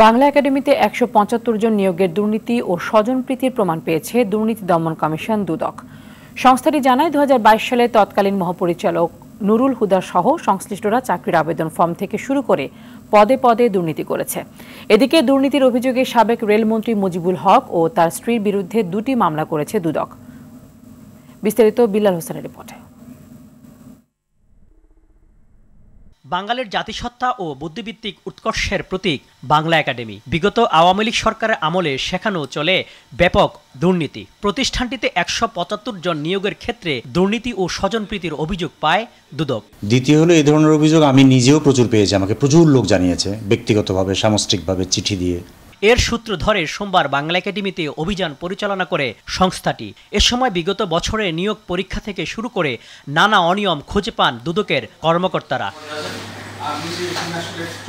বাংলা একাডেমিতে ১৭৫ জন নিয়োগের দুর্নীতি ও স্বজনপ্রীতির প্রমাণ পেয়েছে দুর্নীতি দমন কমিশন দুদক। সংস্থাটি জানায় ২০২২ সালে তৎকালীন মহাপরিচালক নুরুল হুদা সহ সংশ্লিষ্টরা চাকরির আবেদন ফর্ম থেকে শুরু করে পদে পদে দুর্নীতি করেছে। এদিকে দুর্নীতির অভিযোগে সাবেক রেলমন্ত্রী মুজিবুল হক ও তার স্ত্রীর বিরুদ্ধে ২টি মামলা করেছে দুদক। বিস্তারিত বিল্লাল হোসেনের রিপোর্টে। বাঙালির জাতিসত্তা ও বুদ্ধিভিত্তিক উৎকর্ষের প্রতীক বাংলা একাডেমি। বিগত আওয়ামী লীগ সরকারের আমলে সেখানেও চলে ব্যাপক দুর্নীতি। প্রতিষ্ঠানটিতে ১৭৫ জন নিয়োগের ক্ষেত্রে দুর্নীতি ও স্বজনপ্রীতির অভিযোগ পায় দুদক। দ্বিতীয় হলো এই ধরনের অভিযোগ আমি নিজেও প্রচুর পেয়েছি, আমাকে প্রচুর লোক জানিয়েছে ব্যক্তিগতভাবে, সামষ্টিকভাবে চিঠি দিয়ে। এর সূত্র ধরে সোমবার বাংলা একাডেমিতে অভিযান পরিচালনা করে সংস্থাটি। এ সময় বিগত বছরে নিয়োগ পরীক্ষা থেকে শুরু করে নানা অনিয়ম খুঁজে পান দুদকের কর্মকর্তারা।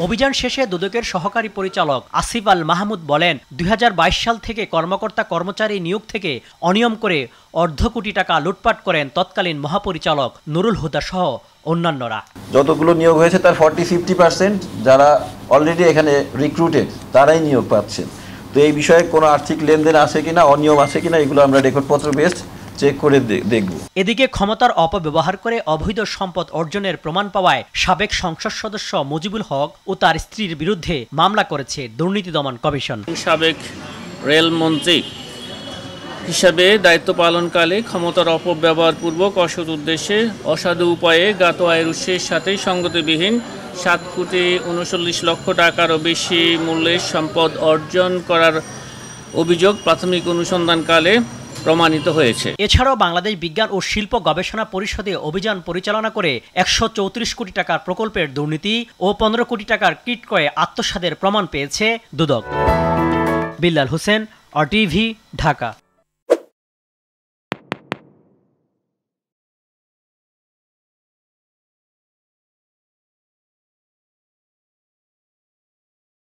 অভিযান শেষে দুদকের সহকারী পরিচালক আসিফ আল মাহমুদ বলেন, ২০২২ সাল থেকে কর্মকর্তা কর্মচারী নিয়োগ থেকে অনিয়ম করে অর্ধ কোটি টাকা লুটপাট করেন তৎকালীন মহাপরিচালক নুরুল হুদা সহ অন্যান্যরা। যতগুলো নিয়োগ হয়েছে তার 40-50% যারা অলরেডি এখানে রিক্রুটেড তারাই নিয়োগ পাচ্ছেন। তো এই বিষয়ে কোনো আর্থিক লেনদেন আছে কিনা, অনিয়ম আছে কিনা, এগুলো আমরা রেকর্ডপত্র বেসড চেক করে দেখব। এদিকে ক্ষমতার অপব্যবহার করে অবৈধ সম্পদ অর্জনের প্রমাণ পাওয়ায় সাবেক সংসদ সদস্য মুজিবুল হক ও তার স্ত্রীর বিরুদ্ধে মামলা করেছে দুর্নীতি দমন কমিশন। সাবেক রেলমন্ত্রী হিসাবে দায়িত্ব পালনকালে ক্ষমতার অপব্যবহারপূর্বক অসৎ উদ্দেশ্যে অসাধু উপায়ে জ্ঞাত আয়ের উৎসের সাথে সঙ্গতিবিহীন 7,39,00,000 টাকারও বেশি মূল্যের সম্পদ অর্জন করার অভিযোগ প্রাথমিক অনুসন্ধানকালে প্রমাণিত হয়েছে। এছাড়াও বাংলাদেশ বিজ্ঞান ও শিল্প গবেষণা পরিষদে অভিযান পরিচালনা করে ১৩৪ কোটি টাকার প্রকল্পের দুর্নীতি ও ১৫ কোটি টাকার কিট ক্রয়ে আত্মসাতের প্রমাণ পেয়েছে দুদক। বিল্লাল হোসেন, RTV, ঢাকা।